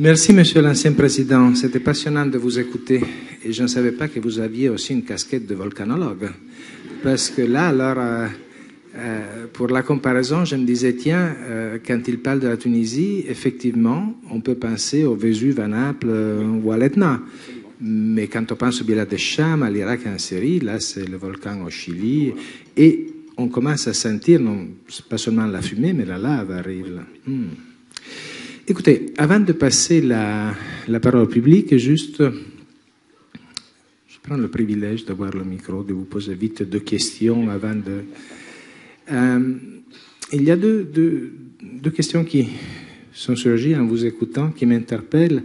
Merci, Monsieur l'ancien président. C'était passionnant de vous écouter. Et je ne savais pas que vous aviez aussi une casquette de volcanologue. Parce que là, alors, pour la comparaison, je me disais, tiens, quand il parle de la Tunisie, effectivement, on peut penser au Vésuve à Naples ou à l'Etna. Mais quand on pense au Bilad de Cham, à l'Irak, en Syrie, là, c'est le volcan au Chili. Et on commence à sentir, non, pas seulement la fumée, mais la lave arrive là. Écoutez, avant de passer la parole au public, juste, je prends le privilège d'avoir le micro, de vous poser vite 2 questions avant de... il y a deux questions qui sont surgies en vous écoutant, qui m'interpellent.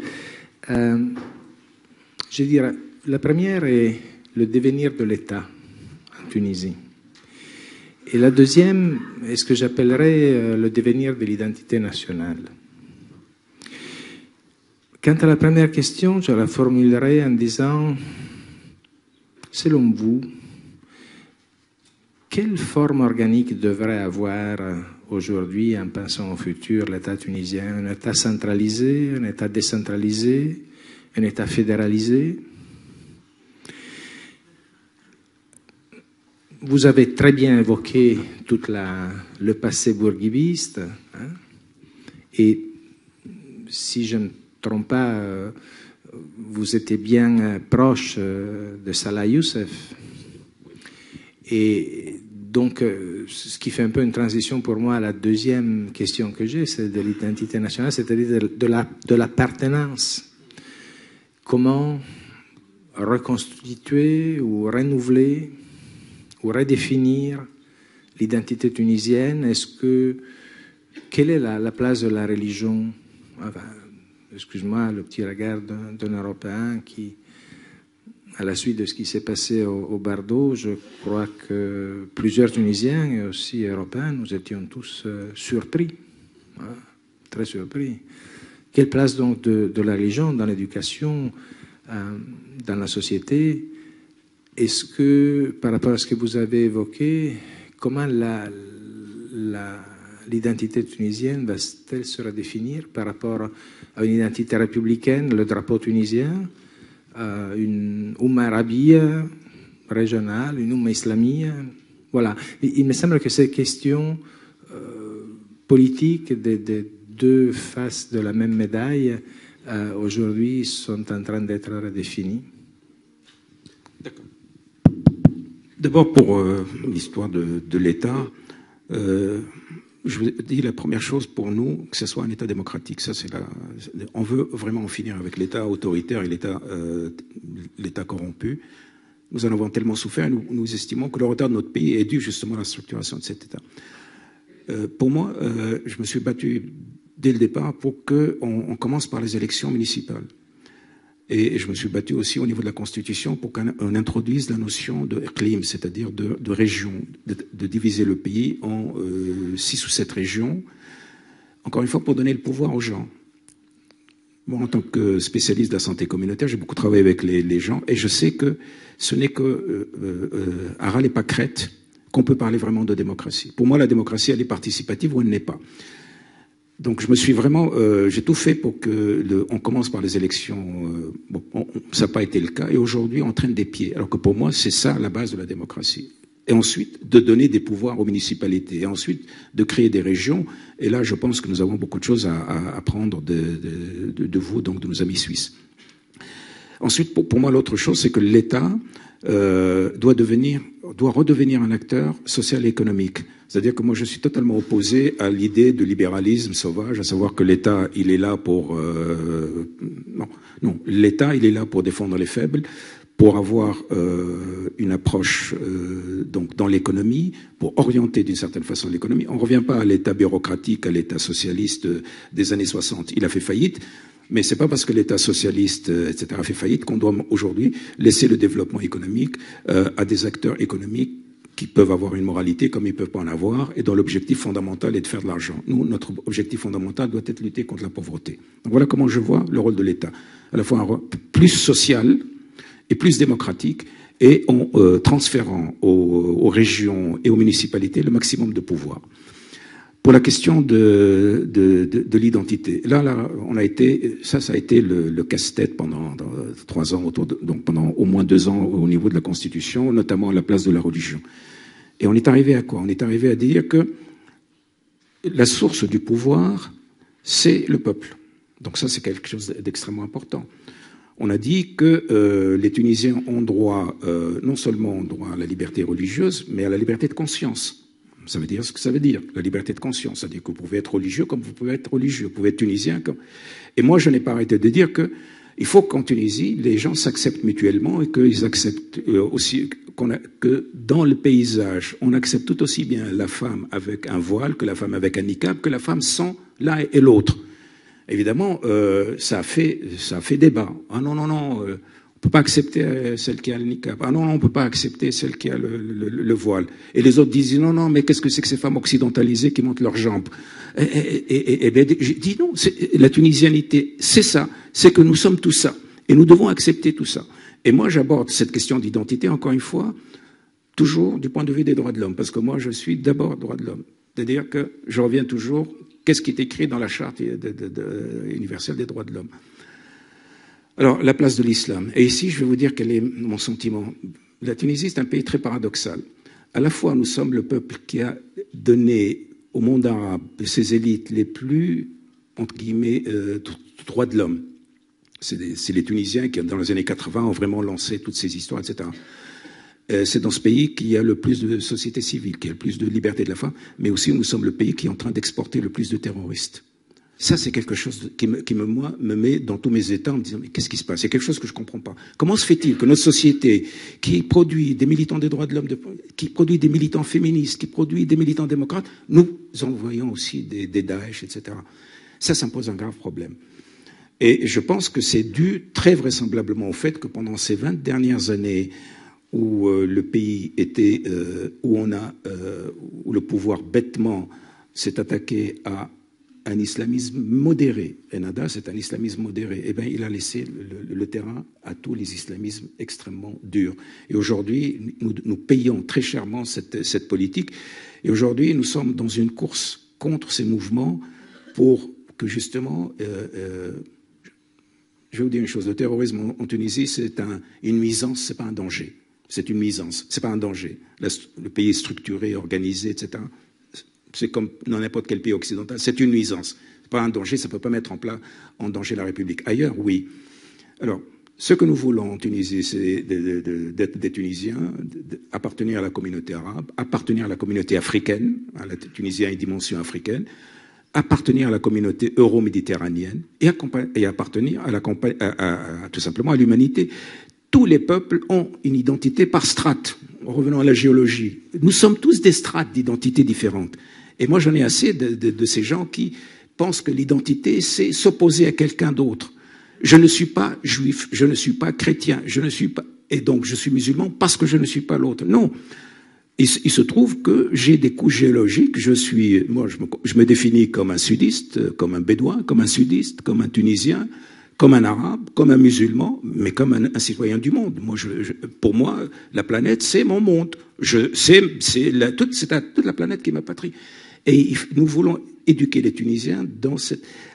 Je dirais, la première est le devenir de l'État en Tunisie. Et la deuxième est ce que j'appellerais le devenir de l'identité nationale. Quant à la première question, je la formulerai en disant, selon vous, quelle forme organique devrait avoir aujourd'hui, en pensant au futur, l'État tunisien? Un État centralisé, un État décentralisé, un État fédéralisé? Vous avez très bien évoqué tout le passé bourguibiste, hein? Et si je ne trompe pas, vous étiez bien proche de Salah Youssef. Et donc, ce qui fait un peu une transition pour moi à la deuxième question que j'ai, c'est de l'identité nationale, c'est-à-dire de l'appartenance. Comment reconstituer ou renouveler ou redéfinir l'identité tunisienne? Quelle est la place de la religion? Enfin, excuse-moi, le petit regard d'un Européen qui, à la suite de ce qui s'est passé au Bardo, je crois que plusieurs Tunisiens et aussi Européens, nous étions tous surpris, hein, très surpris. Quelle place donc de la religion dans l'éducation, dans la société? Est-ce que, par rapport à ce que vous avez évoqué, comment l'identité tunisienne va-t-elle se redéfinir par rapport à une identité républicaine, le drapeau tunisien, une Oumma Arabia régionale, une Oumma Islamia? Voilà. Il me semble que ces questions politiques des 2 faces de la même médaille, aujourd'hui, sont en train d'être redéfinies. D'accord. D'abord, pour l'histoire de l'État, je vous dis la première chose pour nous, que ce soit un État démocratique. Ça, on veut vraiment en finir avec l'État autoritaire et l'État corrompu. Nous en avons tellement souffert, nous estimons que le retard de notre pays est dû justement à la structuration de cet État. Pour moi, je me suis battu dès le départ pour qu'on commence par les élections municipales. Et je me suis battu aussi au niveau de la Constitution pour qu'on introduise la notion de Iqlim, c'est-à-dire de région, de diviser le pays en 6 ou 7 régions, encore une fois pour donner le pouvoir aux gens. Moi, en tant que spécialiste de la santé communautaire, j'ai beaucoup travaillé avec les gens et je sais que ce n'est que à râler pas crête qu'on peut parler vraiment de démocratie. Pour moi, la démocratie, elle est participative ou elle n'est pas. Donc je me suis vraiment, j'ai tout fait pour que on commence par les élections. Bon, ça n'a pas été le cas et aujourd'hui on traîne des pieds. Alors que pour moi c'est ça la base de la démocratie. Et ensuite de donner des pouvoirs aux municipalités et ensuite de créer des régions. Et là je pense que nous avons beaucoup de choses à apprendre de vous, donc de nos amis suisses. Ensuite pour moi l'autre chose c'est que l'État doit redevenir un acteur social et économique. C'est-à-dire que moi, je suis totalement opposé à l'idée de libéralisme sauvage, à savoir que l'État, il est là pour... Non, l'État, il est là pour défendre les faibles, pour avoir une approche donc dans l'économie, pour orienter d'une certaine façon l'économie. On ne revient pas à l'État bureaucratique, à l'État socialiste des années 60. Il a fait faillite. Mais c'est pas parce que l'État socialiste, etc., a fait faillite qu'on doit aujourd'hui laisser le développement économique à des acteurs économiques qui peuvent avoir une moralité comme ils peuvent pas en avoir et dont l'objectif fondamental est de faire de l'argent. Nous, notre objectif fondamental doit être de lutter contre la pauvreté. Donc voilà comment je vois le rôle de l'État. À la fois un rôle plus social et plus démocratique et en transférant aux régions et aux municipalités le maximum de pouvoir. Pour la question de l'identité, là, ça a été le casse-tête pendant 3 ans, donc pendant au moins 2 ans au niveau de la Constitution, notamment à la place de la religion. Et on est arrivé à quoi? On est arrivé à dire que la source du pouvoir, c'est le peuple. Donc ça, c'est quelque chose d'extrêmement important. On a dit que les Tunisiens ont droit, non seulement ont droit à la liberté religieuse, mais à la liberté de conscience. Ça veut dire ce que ça veut dire, la liberté de conscience. C'est-à-dire que vous pouvez être religieux comme vous pouvez être religieux, vous pouvez être tunisien comme... Et moi, je n'ai pas arrêté de dire que il faut qu'en Tunisie, les gens s'acceptent mutuellement et qu'ils acceptent aussi que dans le paysage, on accepte tout aussi bien la femme avec un voile que la femme avec un niqab, que la femme sans l'un et l'autre. Évidemment, ça a fait débat. Ah non, on peut pas accepter celle qui a le niqab. Ah non, on peut pas accepter celle qui a le voile. Et les autres disent non, mais qu'est-ce que c'est que ces femmes occidentalisées qui montent leurs jambes? Et bien, je dis non, la tunisianité, c'est ça, c'est que nous sommes tout ça. Et nous devons accepter tout ça. Et moi, j'aborde cette question d'identité, encore une fois, toujours du point de vue des droits de l'homme. Parce que moi, je suis d'abord droit de l'homme. C'est-à-dire que je reviens toujours, qu'est-ce qui est écrit dans la Charte universelle des droits de l'homme? Alors, la place de l'islam. Et ici, je vais vous dire quel est mon sentiment. La Tunisie, c'est un pays très paradoxal. À la fois, nous sommes le peuple qui a donné au monde arabe ses élites les plus, entre guillemets, droits de l'homme. C'est les Tunisiens qui, dans les années 80, ont vraiment lancé toutes ces histoires, etc. C'est dans ce pays qu'il y a le plus de société civile, qui a le plus de liberté de la femme, mais aussi nous sommes le pays qui est en train d'exporter le plus de terroristes. Ça, c'est quelque chose qui me met dans tous mes états en me disant, mais qu'est-ce qui se passe? C'est quelque chose que je ne comprends pas. Comment se fait-il que notre société, qui produit des militants des droits de l'homme, qui produit des militants féministes, qui produit des militants démocrates, nous envoyons aussi des Daesh, etc. Ça me pose un grave problème. Et je pense que c'est dû très vraisemblablement au fait que pendant ces 20 dernières années où le pays était, où le pouvoir bêtement s'est attaqué à un islamisme modéré. Ennahda, c'est un islamisme modéré. Eh bien, il a laissé le terrain à tous les islamismes extrêmement durs. Et aujourd'hui, nous payons très chèrement cette politique. Et aujourd'hui, nous sommes dans une course contre ces mouvements pour que justement, je vais vous dire une chose, le terrorisme en Tunisie, c'est une nuisance, c'est pas un danger. C'est une nuisance, c'est pas un danger. Le pays est structuré, organisé, etc. C'est comme dans n'importe quel pays occidental, c'est une nuisance. C'est pas un danger, ça ne peut pas mettre en danger la République. Ailleurs, oui. Alors, ce que nous voulons en Tunisie, c'est d'être des Tunisiens, appartenir à la communauté arabe, appartenir à la communauté africaine, la Tunisie a une dimension africaine, appartenir à la communauté euro-méditerranéenne et appartenir tout simplement à l'humanité. Tous les peuples ont une identité par strate. Revenons à la géologie. Nous sommes tous des strates d'identités différentes. Et moi, j'en ai assez de ces gens qui pensent que l'identité, c'est s'opposer à quelqu'un d'autre. Je ne suis pas juif, je ne suis pas chrétien, et donc je suis musulman parce que je ne suis pas l'autre. Non. Il se trouve que j'ai des couches géologiques. Je me définis comme un sudiste, comme un bédouin, comme un sudiste, comme un tunisien, comme un arabe, comme un musulman, mais comme un citoyen du monde. Pour moi, la planète, c'est mon monde. C'est toute la planète qui est ma patrie. Et nous voulons éduquer les Tunisiens dans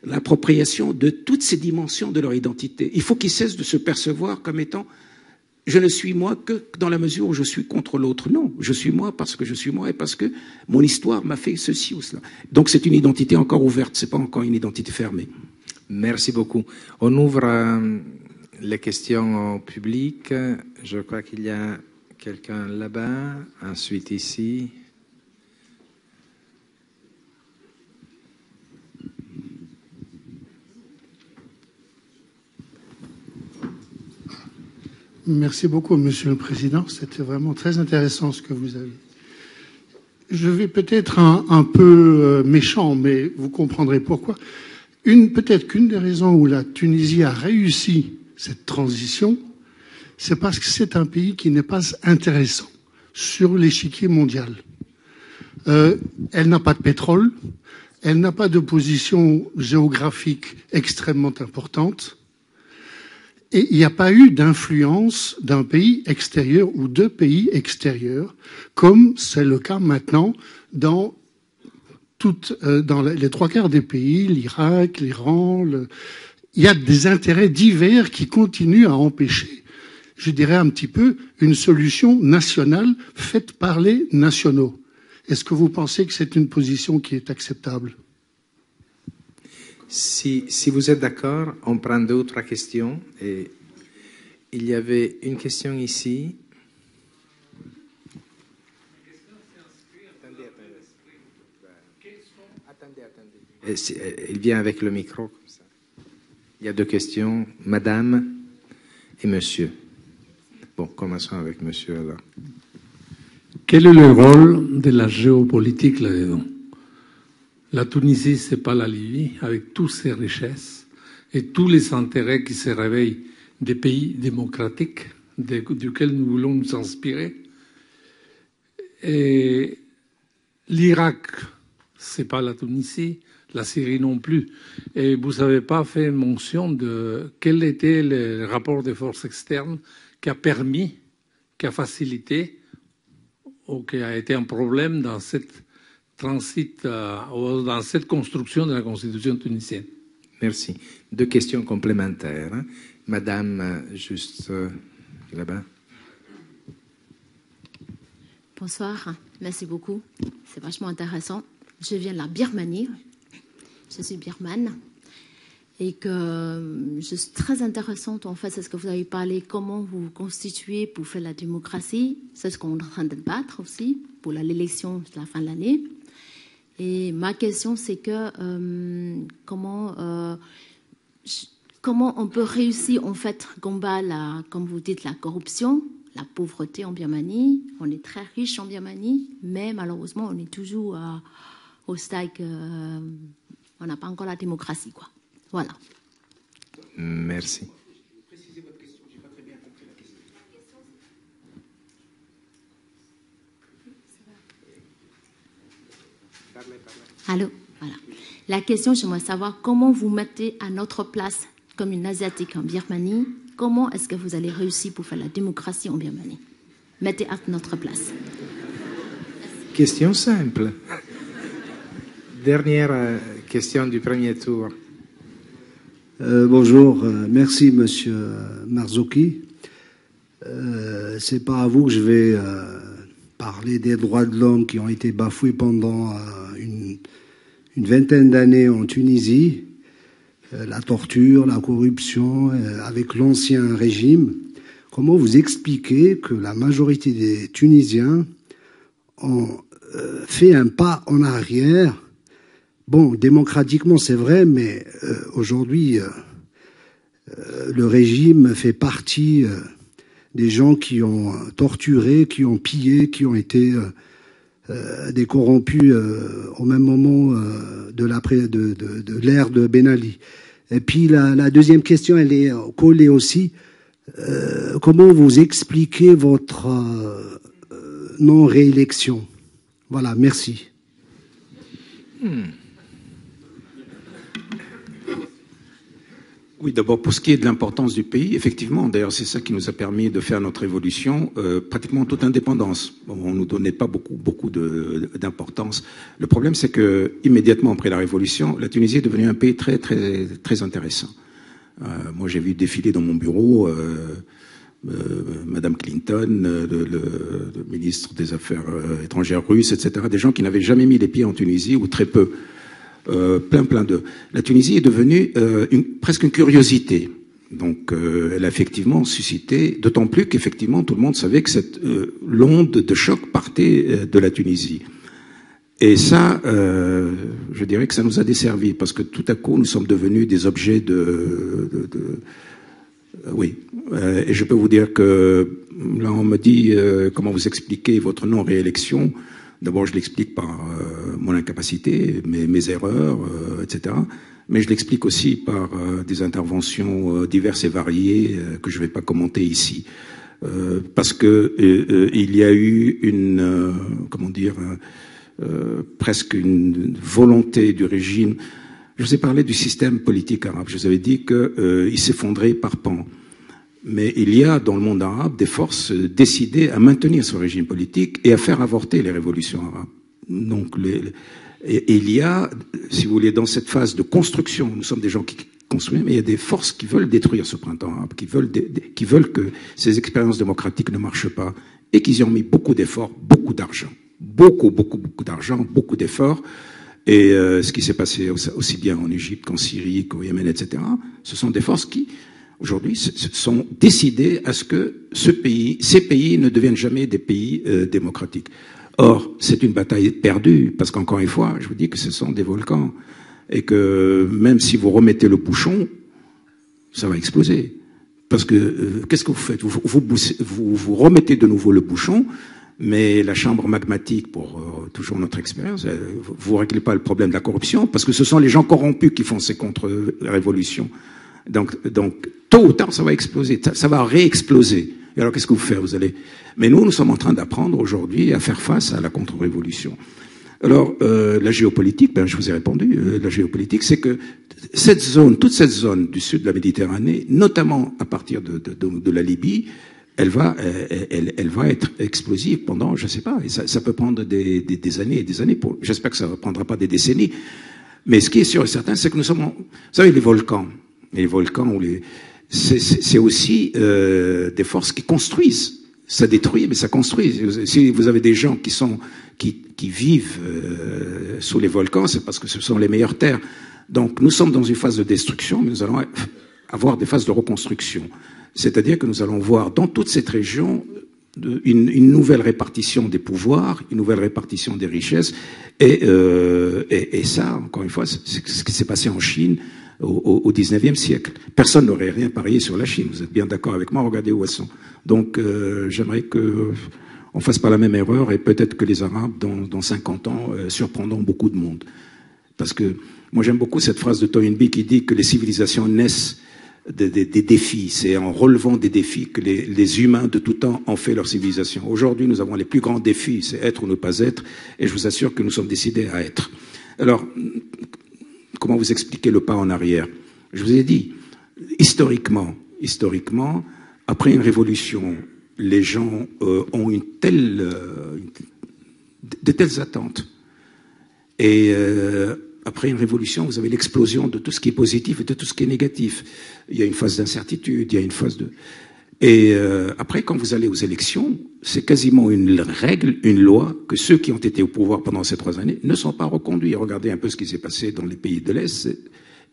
l'appropriation de toutes ces dimensions de leur identité. Il faut qu'ils cessent de se percevoir comme étant « je ne suis moi que dans la mesure où je suis contre l'autre ». Non, je suis moi parce que je suis moi et parce que mon histoire m'a fait ceci ou cela. Donc c'est une identité encore ouverte, c'est pas encore une identité fermée. Merci beaucoup. On ouvre les questions au public. Je crois qu'il y a quelqu'un là-bas, ensuite ici. Merci beaucoup, Monsieur le Président. C'était vraiment très intéressant ce que vous avez. Je vais peut-être un peu méchant, mais vous comprendrez pourquoi. Peut-être qu'une des raisons où la Tunisie a réussi cette transition, c'est parce que c'est un pays qui n'est pas intéressant sur l'échiquier mondial. Elle n'a pas de pétrole, elle n'a pas de position géographique extrêmement importante, et il n'y a pas eu d'influence d'un pays extérieur ou de pays extérieurs, comme c'est le cas maintenant dans dans les 3/4 des pays, l'Irak, l'Iran, il y a des intérêts divers qui continuent à empêcher, je dirais un petit peu, une solution nationale faite par les nationaux. Est-ce que vous pensez que c'est une position qui est acceptable? Si vous êtes d'accord, on prend 2 ou 3 questions. Et il y avait une question ici. Attendez. Il vient avec le micro. Comme ça. Il y a 2 questions, madame et monsieur. Bon, commençons avec monsieur alors. Quel est le rôle de la géopolitique là-dedans? La Tunisie, c'est pas la Libye, avec toutes ses richesses et tous les intérêts qui se réveillent des pays démocratiques duquel nous voulons nous inspirer. Et l'Irak, c'est pas la Tunisie, la Syrie non plus. Et vous n'avez pas fait mention de quel était le rapport de forces externes qui a permis, qui a facilité ou qui a été un problème dans cette transit, dans cette construction de la Constitution tunisienne. Merci. 2 questions complémentaires. Madame, juste là-bas. Bonsoir, merci beaucoup. C'est vachement intéressant. Je viens de la Birmanie. Je suis birmane. Et que je suis très intéressante, en fait, c'est ce que vous avez parlé, comment vous vous constituez pour faire la démocratie. C'est ce qu'on est en train de battre aussi pour l'élection de la fin de l'année. Et ma question, c'est que comment on peut réussir, en fait, combattre, comme vous dites, la corruption, la pauvreté en Birmanie. On est très riche en Birmanie, mais malheureusement, on est toujours au stade on n'a pas encore la démocratie, quoi. Voilà. Merci. Allô, voilà. La question, j'aimerais savoir comment vous mettez à notre place comme une Asiatique en Birmanie. Comment est-ce que vous allez réussir pour faire la démocratie en Birmanie? Mettez à notre place. Question simple. Dernière question du premier tour. Bonjour, merci Monsieur Marzouki. C'est pas à vous que je vais parler des droits de l'homme qui ont été bafoués pendant une vingtaine d'années en Tunisie, la torture, la corruption avec l'ancien régime. Comment vous expliquez que la majorité des Tunisiens ont fait un pas en arrière? Bon, démocratiquement, c'est vrai, mais aujourd'hui, le régime fait partie des gens qui ont torturé, qui ont pillé, qui ont été des corrompus au même moment de l'ère de Ben Ali. Et puis la deuxième question, elle est collée aussi. Comment vous expliquez votre non-réélection? Voilà, merci. Oui, d'abord, pour ce qui est de l'importance du pays, effectivement, d'ailleurs, c'est ça qui nous a permis de faire notre évolution, pratiquement toute indépendance. Bon, on ne nous donnait pas beaucoup d'importance. Le problème, c'est que immédiatement après la Révolution, la Tunisie est devenue un pays très, très, très intéressant. Moi, j'ai vu défiler dans mon bureau Madame Clinton, le ministre des Affaires étrangères russe, etc., des gens qui n'avaient jamais mis les pieds en Tunisie, ou très peu. Plein d'eux. La Tunisie est devenue presque une curiosité. Donc, elle a effectivement suscité, d'autant plus qu'effectivement tout le monde savait que cette l'onde de choc partait de la Tunisie. Et ça, je dirais que ça nous a desservi, parce que tout à coup, nous sommes devenus des objets oui. Et je peux vous dire que là, on me dit comment vous expliquez votre non-réélection. D'abord, je l'explique par mon incapacité, mes erreurs, etc. Mais je l'explique aussi par des interventions diverses et variées que je ne vais pas commenter ici. Parce que il y a eu presque une volonté du régime. Je vous ai parlé du système politique arabe. Je vous avais dit qu'il s'effondrait par pans. Mais il y a dans le monde arabe des forces décidées à maintenir ce régime politique et à faire avorter les révolutions arabes. Donc Et il y a, si vous voulez, dans cette phase de construction, nous sommes des gens qui construisent, mais il y a des forces qui veulent détruire ce printemps arabe, qui veulent que ces expériences démocratiques ne marchent pas, et qui y ont mis beaucoup d'efforts, beaucoup d'argent. Beaucoup d'argent, beaucoup d'efforts. Et ce qui s'est passé aussi bien en Égypte qu'en Syrie, qu'au Yémen, etc., ce sont des forces qui, aujourd'hui, sont décidées à ce que ces pays ne deviennent jamais des pays démocratiques. Or, c'est une bataille perdue, parce qu'encore une fois, je vous dis que ce sont des volcans, et que même si vous remettez le bouchon, ça va exploser. Parce que, qu'est-ce que vous faites? Vous remettez de nouveau le bouchon, mais la chambre magmatique, pour toujours notre expérience, vous ne réglez pas le problème de la corruption, parce que ce sont les gens corrompus qui font ces contre-révolutions. Donc, tôt ou tard, ça va exploser, ça va réexploser. Et alors, qu'est-ce que vous faites? Mais nous sommes en train d'apprendre aujourd'hui à faire face à la contre-révolution. Alors, la géopolitique, je vous ai répondu, la géopolitique, c'est que toute cette zone du sud de la Méditerranée, notamment à partir de la Libye, elle va être explosive pendant, je ne sais pas, et ça peut prendre des années et des années. J'espère que ça ne prendra pas des décennies. Mais ce qui est sûr et certain, c'est que nous sommes, vous savez, les volcans, c'est aussi des forces qui construisent. Ça détruit, mais ça construit. Si vous avez des gens qui vivent sous les volcans, c'est parce que ce sont les meilleures terres. Donc nous sommes dans une phase de destruction, mais nous allons avoir des phases de reconstruction. C'est-à-dire que nous allons voir dans toute cette région une nouvelle répartition des pouvoirs, une nouvelle répartition des richesses. Et ça, encore une fois, c'est ce qui s'est passé en Chine au 19e siècle. Personne n'aurait rien parié sur la Chine. Vous êtes bien d'accord avec moi? Regardez où elles sont. Donc, j'aimerais qu'on fasse pas la même erreur, et peut-être que les Arabes, dans 50 ans, surprendront beaucoup de monde. Parce que moi, j'aime beaucoup cette phrase de Toynbee qui dit que les civilisations naissent des défis. C'est en relevant des défis que les humains de tout temps ont fait leur civilisation. Aujourd'hui, nous avons les plus grands défis, c'est être ou ne pas être, et je vous assure que nous sommes décidés à être. Alors, comment vous expliquer le pas en arrière? Je vous ai dit, historiquement, après une révolution, les gens ont de telles attentes. Et après une révolution, vous avez l'explosion de tout ce qui est positif et de tout ce qui est négatif. Il y a une phase d'incertitude, il y a une phase de... Et après, quand vous allez aux élections, c'est quasiment une règle, une loi, que ceux qui ont été au pouvoir pendant ces 3 années ne sont pas reconduits. Regardez un peu ce qui s'est passé dans les pays de l'Est.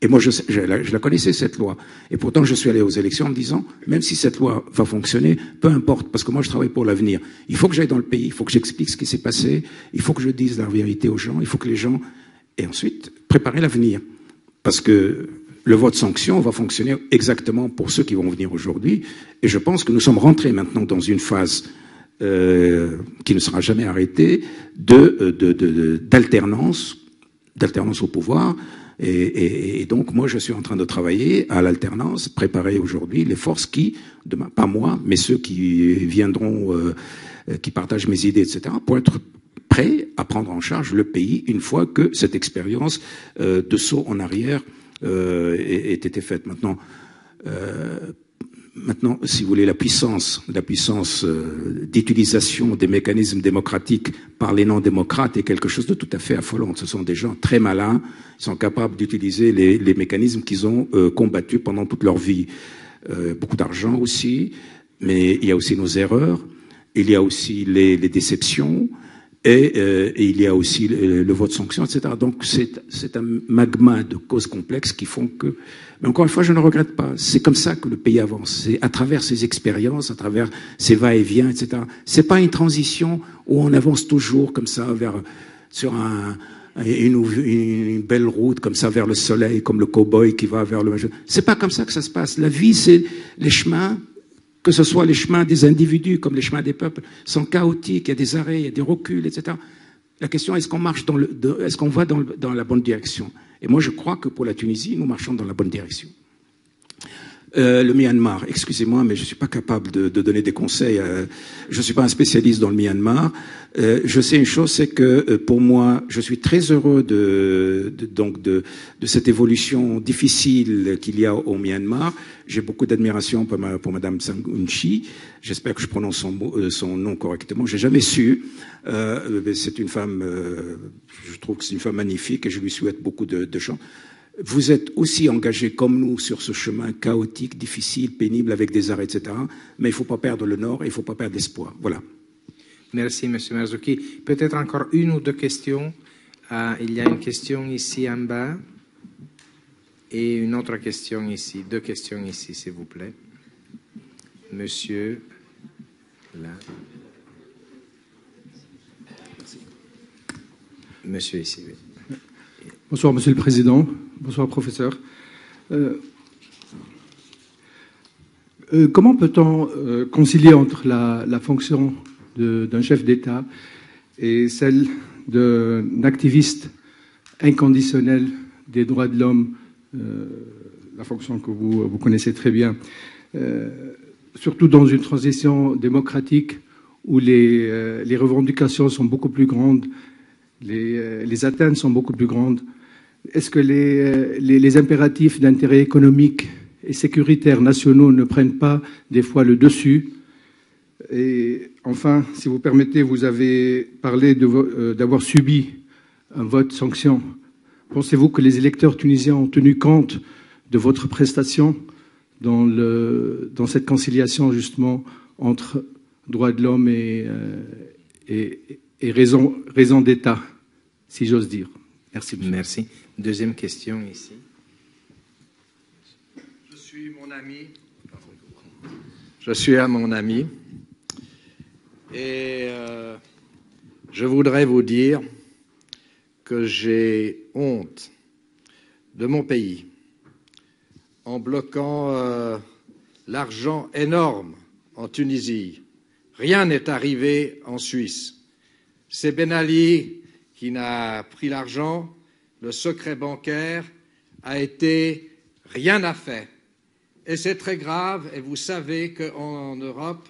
Et moi, je la connaissais, cette loi. Et pourtant, je suis allé aux élections en me disant, même si cette loi va fonctionner, peu importe, parce que moi, je travaille pour l'avenir. Il faut que j'aille dans le pays, il faut que j'explique ce qui s'est passé, il faut que je dise la vérité aux gens, il faut que les gens... Et ensuite, préparer l'avenir. Parce que le vote sanction va fonctionner exactement pour ceux qui vont venir aujourd'hui. Et je pense que nous sommes rentrés maintenant dans une phase qui ne sera jamais arrêtée d'alternance au pouvoir. Et donc, moi, je suis en train de travailler à l'alternance, préparer aujourd'hui les forces qui, demain, pas moi, mais ceux qui viendront, qui partagent mes idées, etc., pour être prêts à prendre en charge le pays une fois que cette expérience de saut en arrière ait été faite. Maintenant, si vous voulez, la puissance d'utilisation des mécanismes démocratiques par les non-démocrates est quelque chose de tout à fait affolant. Ce sont des gens très malins, ils sont capables d'utiliser les mécanismes qu'ils ont combattus pendant toute leur vie. Beaucoup d'argent aussi, mais il y a aussi nos erreurs, il y a aussi les déceptions, et il y a aussi le vote sanction, etc. Donc c'est un magma de causes complexes qui font que... Mais encore une fois, je ne regrette pas. C'est comme ça que le pays avance. C'est à travers ses expériences, à travers ses va-et-vient, etc. C'est pas une transition où on avance toujours comme ça sur une belle route, comme ça vers le soleil, comme le cow-boy qui va vers le... C'est pas comme ça que ça se passe. La vie, c'est les chemins, que ce soit les chemins des individus comme les chemins des peuples, sont chaotiques, il y a des arrêts, il y a des reculs, etc. La question est, est-ce qu'on va dans la bonne direction? Et moi, je crois que pour la Tunisie, nous marchons dans la bonne direction. Le Myanmar, excusez-moi, mais je ne suis pas capable de donner des conseils. Je ne suis pas un spécialiste dans le Myanmar. Je sais une chose, c'est que pour moi, je suis très heureux de cette évolution difficile qu'il y a au Myanmar. J'ai beaucoup d'admiration pour Madame Sang Eun Chi. J'espère que je prononce son nom correctement. J'ai jamais su. C'est une femme, je trouve que c'est une femme magnifique et je lui souhaite beaucoup de chance. Vous êtes aussi engagés comme nous sur ce chemin chaotique, difficile, pénible, avec des arrêts, etc. Mais il ne faut pas perdre le nord et il ne faut pas perdre l'espoir. Voilà. Merci, M. Marzouki. Peut-être encore une ou deux questions. Il y a une question ici en bas et une autre question ici. Deux questions ici, s'il vous plaît. Monsieur, là. Monsieur ici, oui. Bonsoir, Monsieur le Président. Bonsoir, professeur. Comment peut-on concilier entre la fonction d'un chef d'État et celle d'un activiste inconditionnel des droits de l'homme, la fonction que vous connaissez très bien, surtout dans une transition démocratique où les revendications sont beaucoup plus grandes, les atteintes sont beaucoup plus grandes? Est-ce que les impératifs d'intérêt économique et sécuritaire nationaux ne prennent pas des fois le dessus? Et enfin, si vous permettez, vous avez parlé d'avoir subi un vote sanction. Pensez-vous que les électeurs tunisiens ont tenu compte de votre prestation dans cette conciliation justement entre droits de l'homme et raison d'État, si j'ose dire? Merci. Merci. Deuxième question ici. Je suis mon ami. Je suis à mon ami. Et je voudrais vous dire que j'ai honte de mon pays en bloquant l'argent énorme en Tunisie. Rien n'est arrivé en Suisse. C'est Ben Ali qui n'a pris l'argent. Le secret bancaire a été rien n'a fait. Et c'est très grave. Et vous savez qu'en Europe,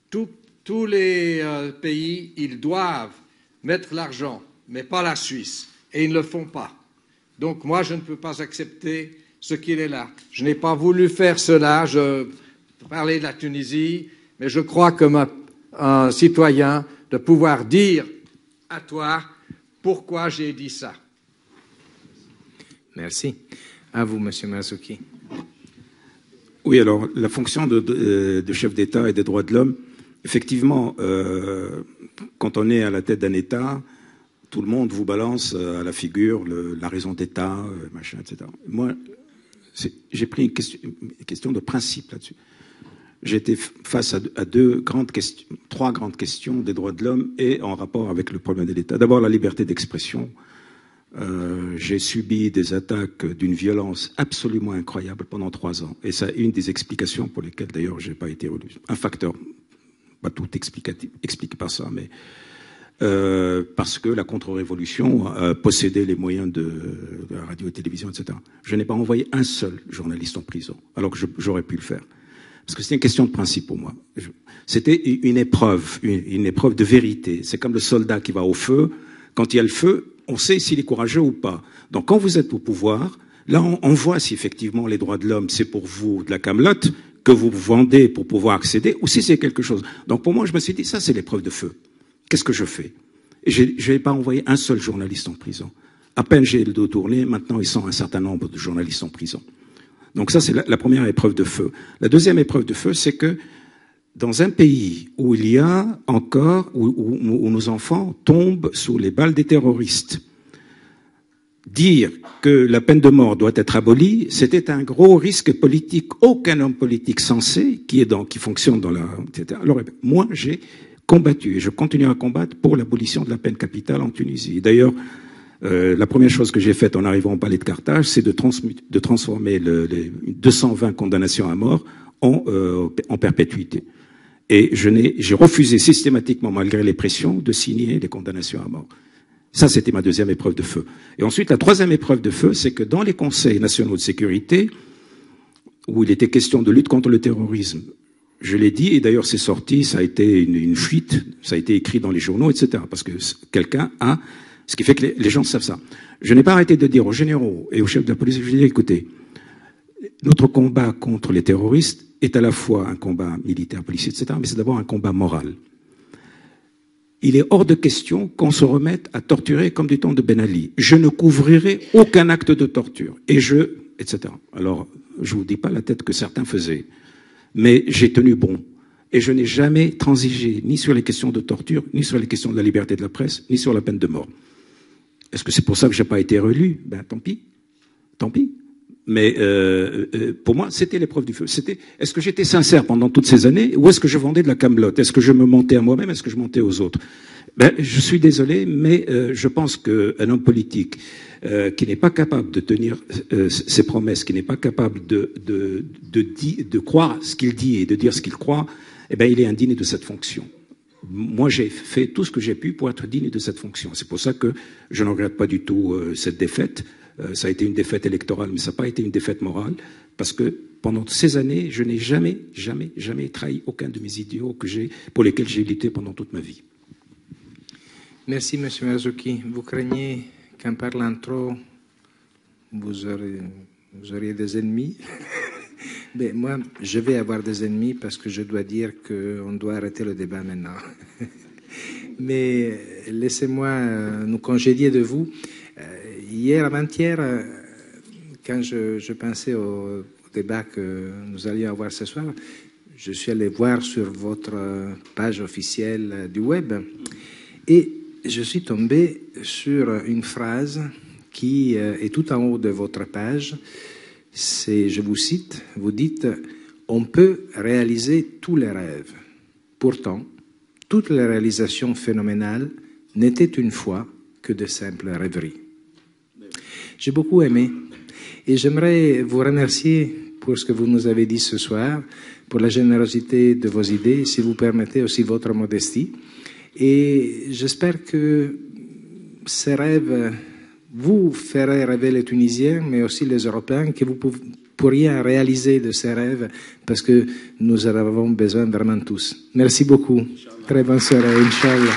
tous les pays, ils doivent mettre l'argent, mais pas la Suisse. Et ils ne le font pas. Donc moi, je ne peux pas accepter ce qu'il est là. Je n'ai pas voulu faire cela. Je parlais de la Tunisie, mais je crois comme un citoyen de pouvoir dire à toi pourquoi j'ai dit ça. Merci. À vous, M. Marzouki. Oui, alors, la fonction de chef d'État et des droits de l'homme, effectivement, quand on est à la tête d'un État, tout le monde vous balance à la figure la raison d'État, machin, etc. Moi, j'ai pris une question de principe là-dessus. J'ai été face à trois grandes questions des droits de l'homme et en rapport avec le problème de l'État. D'abord, la liberté d'expression. J'ai subi des attaques d'une violence absolument incroyable pendant 3 ans. Et c'est une des explications pour lesquelles, d'ailleurs, je n'ai pas été relu. Un facteur, pas tout expliqué par ça, mais parce que la contre-révolution possédait les moyens de la radio et télévision, etc. Je n'ai pas envoyé un seul journaliste en prison, alors que j'aurais pu le faire. Parce que c'était une question de principe pour moi. C'était une épreuve de vérité. C'est comme le soldat qui va au feu. Quand il y a le feu, on sait s'il est courageux ou pas. Donc quand vous êtes au pouvoir, là on voit si effectivement les droits de l'homme, c'est pour vous de la camelote que vous vendez pour pouvoir accéder, ou si c'est quelque chose. Donc pour moi, je me suis dit, ça c'est l'épreuve de feu. Qu'est-ce que je fais? Et je n'ai pas envoyé un seul journaliste en prison. À peine j'ai le dos tourné, maintenant ils sont un certain nombre de journalistes en prison. Donc ça, c'est la première épreuve de feu. La deuxième épreuve de feu, c'est que dans un pays où il y a encore, où nos enfants tombent sous les balles des terroristes, dire que la peine de mort doit être abolie, c'était un gros risque politique. Aucun homme politique sensé qui fonctionne dans la... etc. Alors, moi, j'ai combattu et je continue à combattre pour l'abolition de la peine capitale en Tunisie. D'ailleurs, la première chose que j'ai faite en arrivant au palais de Carthage, c'est de transformer les 220 condamnations à mort en perpétuité. Et j'ai refusé systématiquement, malgré les pressions, de signer les condamnations à mort. Ça, c'était ma deuxième épreuve de feu. Et ensuite, la troisième épreuve de feu, c'est que dans les conseils nationaux de sécurité, où il était question de lutte contre le terrorisme, je l'ai dit, et d'ailleurs c'est sorti, ça a été une fuite, ça a été écrit dans les journaux, etc. Parce que quelqu'un a... Ce qui fait que les gens savent ça. Je n'ai pas arrêté de dire aux généraux et aux chefs de la police, je dis, écoutez, notre combat contre les terroristes est à la fois un combat militaire, policier, etc., mais c'est d'abord un combat moral. Il est hors de question qu'on se remette à torturer comme du temps de Ben Ali. Je ne couvrirai aucun acte de torture. Etc. Alors, je vous dis pas la tête que certains faisaient. Mais j'ai tenu bon. Et je n'ai jamais transigé ni sur les questions de torture, ni sur les questions de la liberté de la presse, ni sur la peine de mort. Est-ce que c'est pour ça que j'ai pas été réélu? Ben, tant pis. Tant pis. Mais pour moi, c'était l'épreuve du feu. Est-ce que j'étais sincère pendant toutes ces années, ou est-ce que je vendais de la camelote? Est-ce que je me mentais à moi-même? Est-ce que je mentais aux autres? Ben, je suis désolé, mais je pense qu'un homme politique qui n'est pas capable de tenir ses promesses, qui n'est pas capable de croire ce qu'il dit et de dire ce qu'il croit, eh ben, il est indigne de cette fonction. Moi, j'ai fait tout ce que j'ai pu pour être digne de cette fonction. C'est pour ça que je ne regrette pas du tout cette défaite. Ça a été une défaite électorale, mais ça n'a pas été une défaite morale, parce que pendant ces années, je n'ai jamais trahi aucun de mes idéaux pour lesquels j'ai lutté pendant toute ma vie. Merci, M. Marzouki. Vous craignez qu'en parlant trop, vous auriez des ennemis? Ben, moi, je vais avoir des ennemis parce que je dois dire qu'on doit arrêter le débat maintenant. Mais laissez-moi nous congédier de vous. Hier, avant-hier, quand je pensais au débat que nous allions avoir ce soir, je suis allé voir sur votre page officielle du web et je suis tombé sur une phrase qui est tout en haut de votre page. Je vous cite, vous dites « On peut réaliser tous les rêves. Pourtant, toutes les réalisations phénoménales n'étaient une fois que de simples rêveries. » J'ai beaucoup aimé et j'aimerais vous remercier pour ce que vous nous avez dit ce soir, pour la générosité de vos idées, si vous permettez aussi votre modestie. Et j'espère que ces rêves vous ferez rêver les Tunisiens, mais aussi les Européens, que vous pourriez réaliser de ces rêves, parce que nous en avons besoin vraiment tous. Merci beaucoup. Très bonne soirée, Inch'Allah.